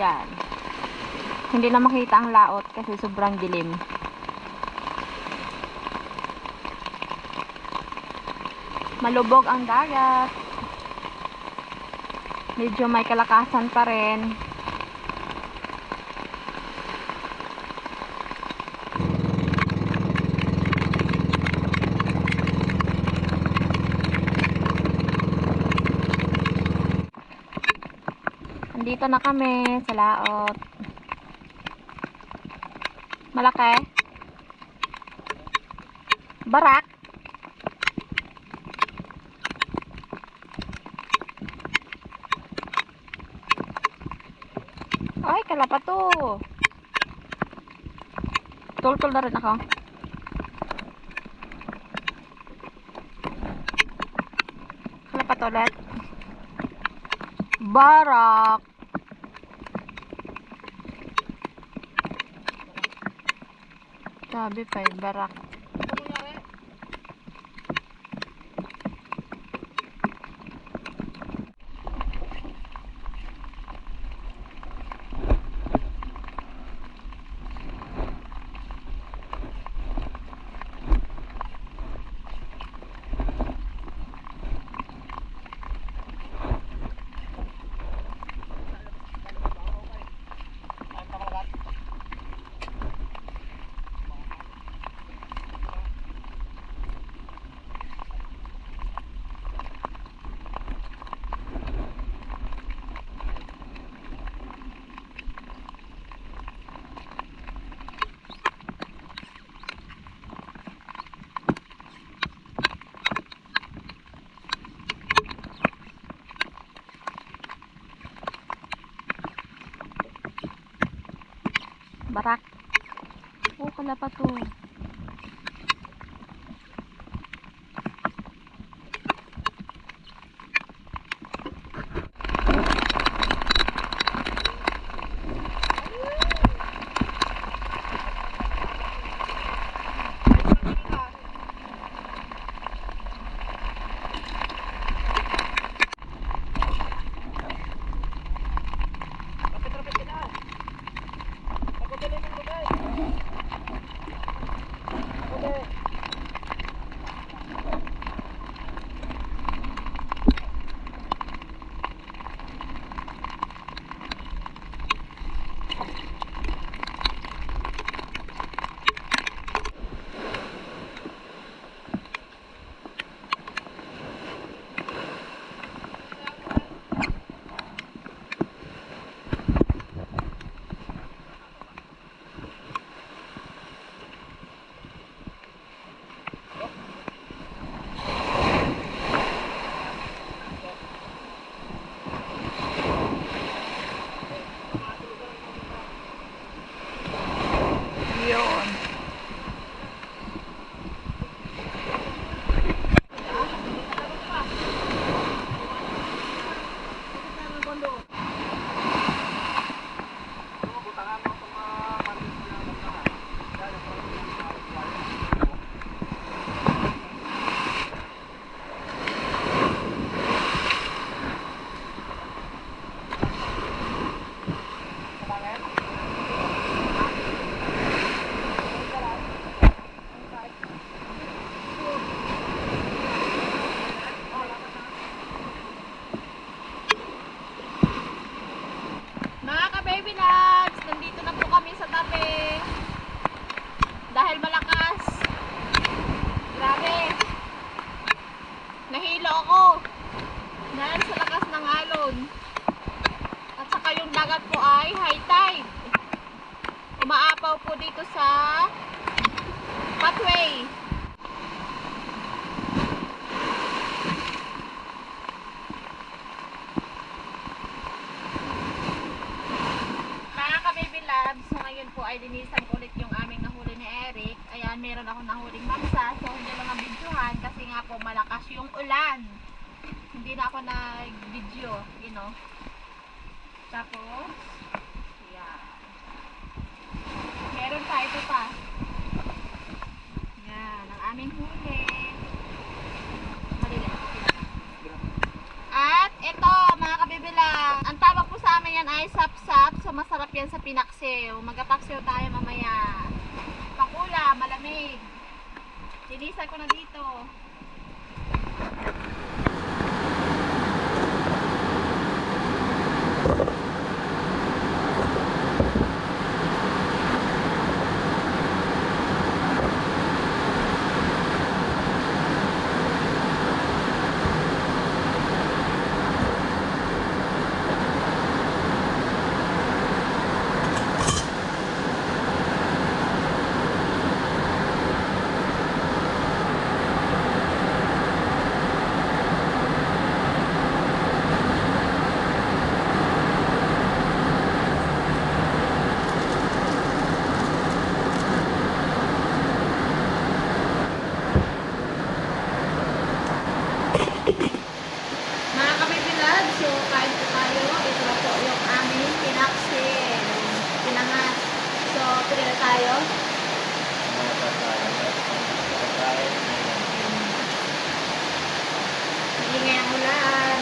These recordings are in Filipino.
Yan. Hindi na makita ang laot kasi sobrang dilim. Malubog ang dagat. Medyo may kalakasan pa rin. Andito na kami sa laot. Malaki. Barak. Ay, kalapa to. Tultol na rin ako. Kalapa to ulit. Barak. Sabi pa eh, barak. Barak. Oh, kalapa to. Yun. Baby nuts, nandito na po kami sa tabi dahil malakas. Grabe, nahilo ako dahil sa lakas ng alon at saka yung dagat po ay high tide. Umaapaw po dito sa pathway. So ngayon po ay linisan ko ulit yung aming nahuli ni Eric. Ayan, meron ako nahuling mamsa. So hindi lang nabidyohan kasi nga po malakas yung ulan. Hindi na ako nag-video, you know. Tapos, yan. Meron pa, ito pa. Yan, ang aming huli. Maliliit. At ito, mga kabibilang, ang tawag po sa amin yan ay sap-sap. So, masarap yan sa pinaksiw. Magapaksiw tayo mamaya. Pakula, malamig. Linisan ko na dito. Mga kabibilad, so kain po tayo. Ito na po yung aming pinaksin. Pinangat. So, pili na tayo. Ingay ang ulan.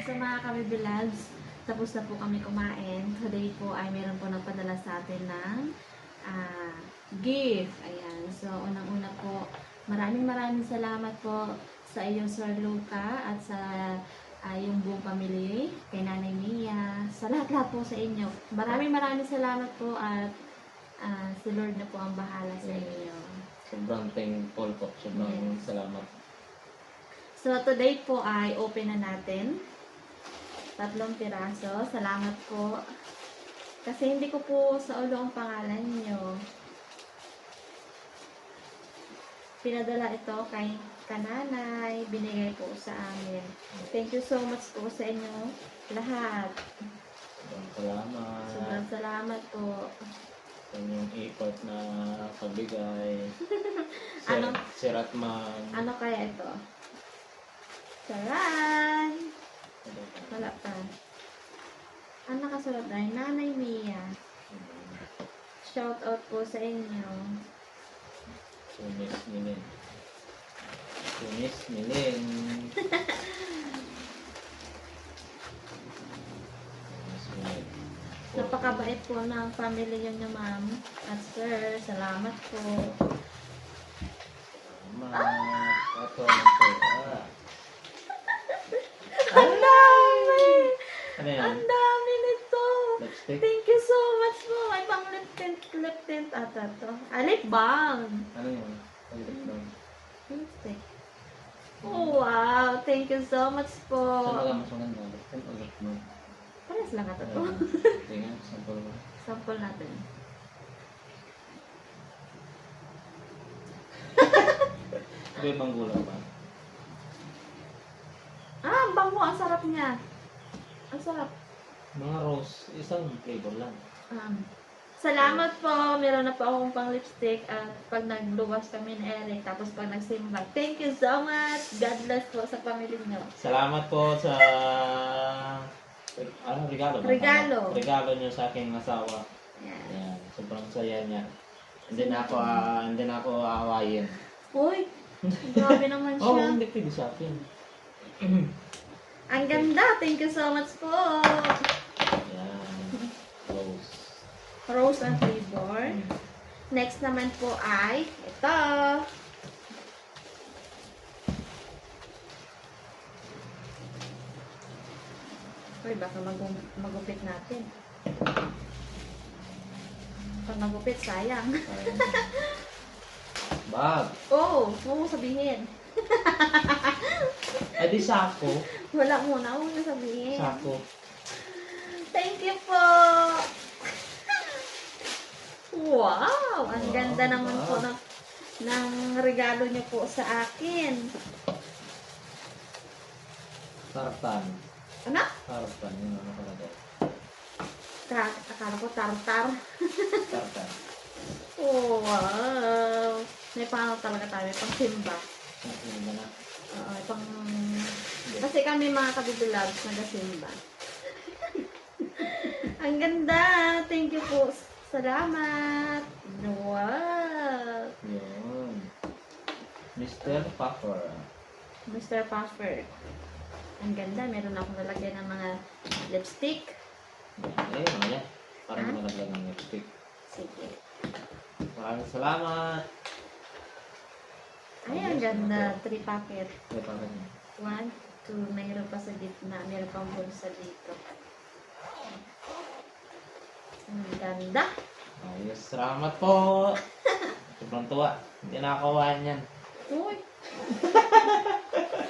So mga kabibilags, tapos na po kami kumain. Today po ay meron po nagpadala sa atin ng gift. Ayan. So unang-una po, maraming salamat po sa iyong Sir Luca at sa yung buong pamilya, kay Nanay Mia, sa lahat-lahat po sa inyo. Maraming salamat po at si Lord na po ang bahala sa inyo. Sobrang thankful po. Sobrang salamat. So today po ay open na natin. 3 piraso. Salamat po. Kasi hindi ko po sa ulo ang pangalan nyo. Pinadala ito kay kananay. Binigay po sa amin. Thank you so much po sa inyo lahat. Sobrang salamat. Sobrang salamat po. Sa inyong effort na pagbigay. Ano? Si Ratman. Ano kaya ito? Charan! Wala pa. Ang nakasulat ay Nanay Mia. Shout out po sa inyo. Sumis Minin. Sumis Minin. Sumis Minin. Napakabait po ng family nyo, ma'am. At sir, salamat po. Salamat. Ito ang po. Thank you so much po. Saan ka mas maganda? Saan ulit mo? Pares lang ito to. Tingnan, sample mo. Sample natin. May ibang gulay ba? Ah, bango. Ang sarap niya. Ang sarap. Mga rose, isang flavor lang. Salamat po. Meron na po akong pang lipstick at pag nagluwas kami ni Eric, tapos pag nagsimba. Thank you so much. God bless po sa pamilya niyo. Salamat po sa regalo ba? Regalo. Regalo niyo sa aking asawa. Yan. Ayan, sobrang saya niya. Hindi na ako aawayin. Uy, grabe naman Oh, siya. hindi pwede sa akin. Ang ganda. Thank you so much po. Ayan. Rose. Rose and flavor. Next naman po ay ito. Uy, baka magupit natin. Pag magupit, sayang. Bag. Oh, huwag mo sabihin. Ay, di sako. Wala muna, huwag mo sabihin. Sako. Thank you po! Wow! Ang Wow, ganda naman wow. po ng regalo niyo po sa akin. Tartan. Ano? Tartan. Yun ano pala daw. Akala ko tartar. Tartan. Oh, wow! May pang talaga tayo, pang simba. Ano ba na? Pang... Kasi kami mga kabibulags nag-simba. Ang ganda! Thank you po. Salamat! Wow! Yun. Mr. Puffer. Mr. Puffer. Ang ganda. Meron akong lalagyan ng mga lipstick. Eh, mamaya. Parang Ha? malaglag ng lipstick. Sige. Maraming salamat. Ay, ang ganda. 3 packet. Ay, parang 1, 2, mayroon pa sa gitna. Meron pang bulsa dito. Ang ganda. ayos. Salamat po. Sobrang tuwa. Hindi nakakawahan yan. Uy!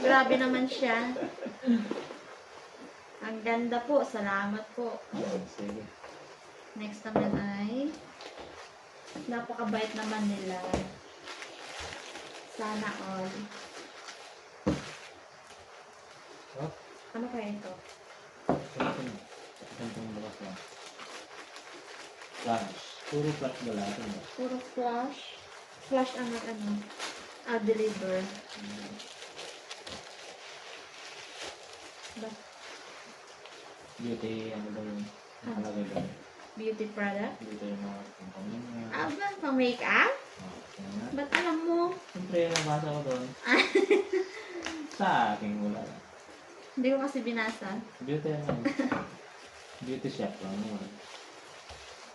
Grabe naman siya. Ang ganda po. Salamat po. Ayun, sige. Next naman ay napakabait naman nila. Sana all. Oh, Ano kaya ito? Gantong bukas lang. Flash. Puro flash ba lahat? Ano? Puro flash. Flash ang ano. Deliver. Ba- Beauty, ano ba yun? Nakalagay ba yun? Beauty product. Beauty yung mga kumpanya niya. Aba, pang make-up? Kaya nga. Ba't alam mo? Siyempre, nabasa ko doon. Sa aking wala lang. Hindi ko kasi binasa. Beauty ano yun? Beauty shop lang naman.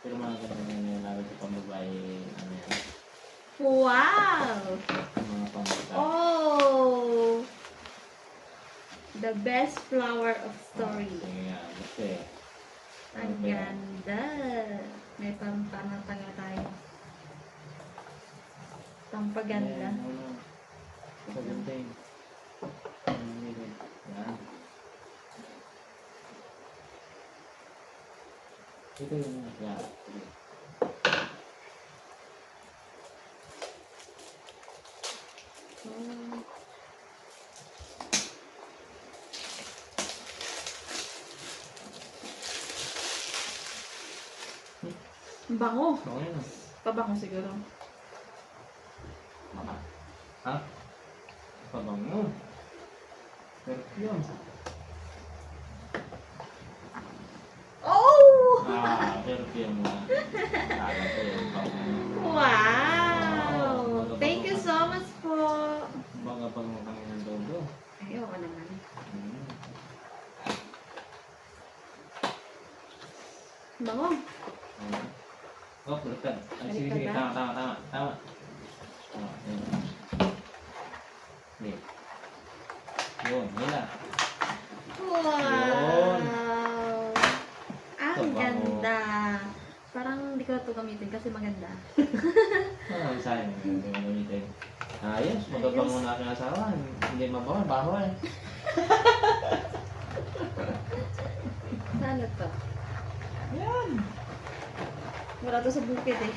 Pero mga ganun yung nalagay sa pambabae, ano yan, Wow! mga pambabae. Oh! The best flower of story. Kaya, kasi, Ang ganda. May pampanga tayo. Pampaganda. Paganda yun. Yan. Ito yung yan. Oh. Bango. Okay na. Pabango siguro. Ha? Pabango. Perfume. Oh! Perfume na. Kala ko yung pabango. Wow! Thank you so much po. Baga pag kami ng dodo. Ayoko naman. Bango. Oh, baliktad. Ay, sige, sige. Baliktad Tama, tama, tama. Tama. Tama. Yun. Hindi. Yun, hila. Wow! Ang Ito, bango. ganda. Parang hindi ko na ito gamitin kasi maganda. Ah, sayang. Hindi mo gamitin. Ayos, magabango na aking asawa. Hindi mabawa, baho eh. Saan to? Yan. Wala to sa bukid eh.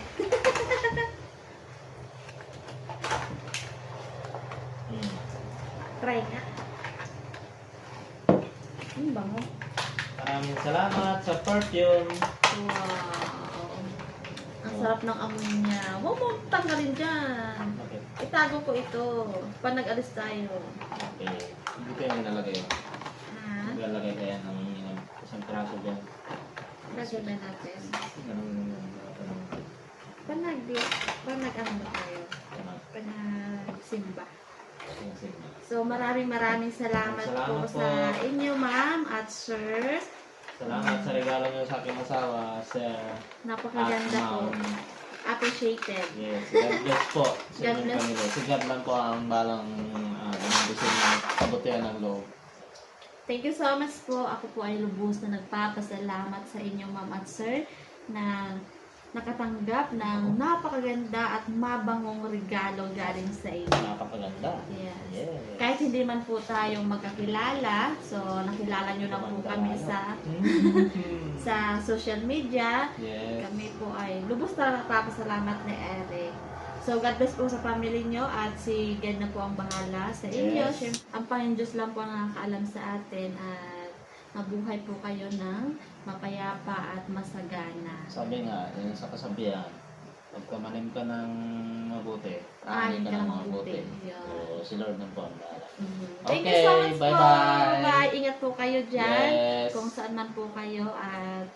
Hmm. Try nga. Bango. Maraming salamat sa perfume. Wow. Ang sarap ng amoy niya. Huwag mo tanggalin dyan. Okay. Itago ko ito. Pag nag-alis tayo. Okay. Hindi ko yung nilalagay. Ha? Nilalagay kaya ng isang traso dyan. Lagay ba natin? Ganun. Pag nag-ano ba tayo? Ganun. Pag nagsimba. Sige. So maraming salamat po Salamat po. sa inyo ma'am at sir. Salamat sa regalo niyo sa aking asawa, sir. Napakaganda At po. ma'am. Appreciated. Yes, God bless po sa God inyong bless. pamilya. Si God lang po ang balang gusto niyo kabutihan ng loob. Thank you so much po. Ako po ay lubos na nagpapasalamat sa inyo ma'am at sir na nakatanggap ng napakaganda at mabangong regalo galing sa inyo. Napakaganda. Yes. Yes. Kahit hindi man po tayong magkakilala, so nakilala nyo lang po kami sa sa social media. Yes. Kami po ay lubos na nagpapasalamat ni Eric. So God bless po sa family nyo at si God na po ang bahala sa inyo. Yes. Siyempre, ang Panginoon Diyos lang po ang nakakaalam sa atin at mabuhay po kayo ng mapayapa at masagana. Sabi nga, yun sa kasabihan, pagka manim ka ng mabuti, Aanin aanin ka ng mabuti. Yan. So, si Lord ng po ang bahala. Thank you Okay, so much po. bye-bye. Bye. Ingat po kayo dyan. Yes. Kung saan man po kayo at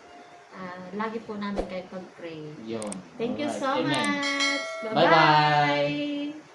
lagi po namin kayo pag-pray. Yun. Thank you Alright. so Amen. much. Bye-bye. Bye-bye.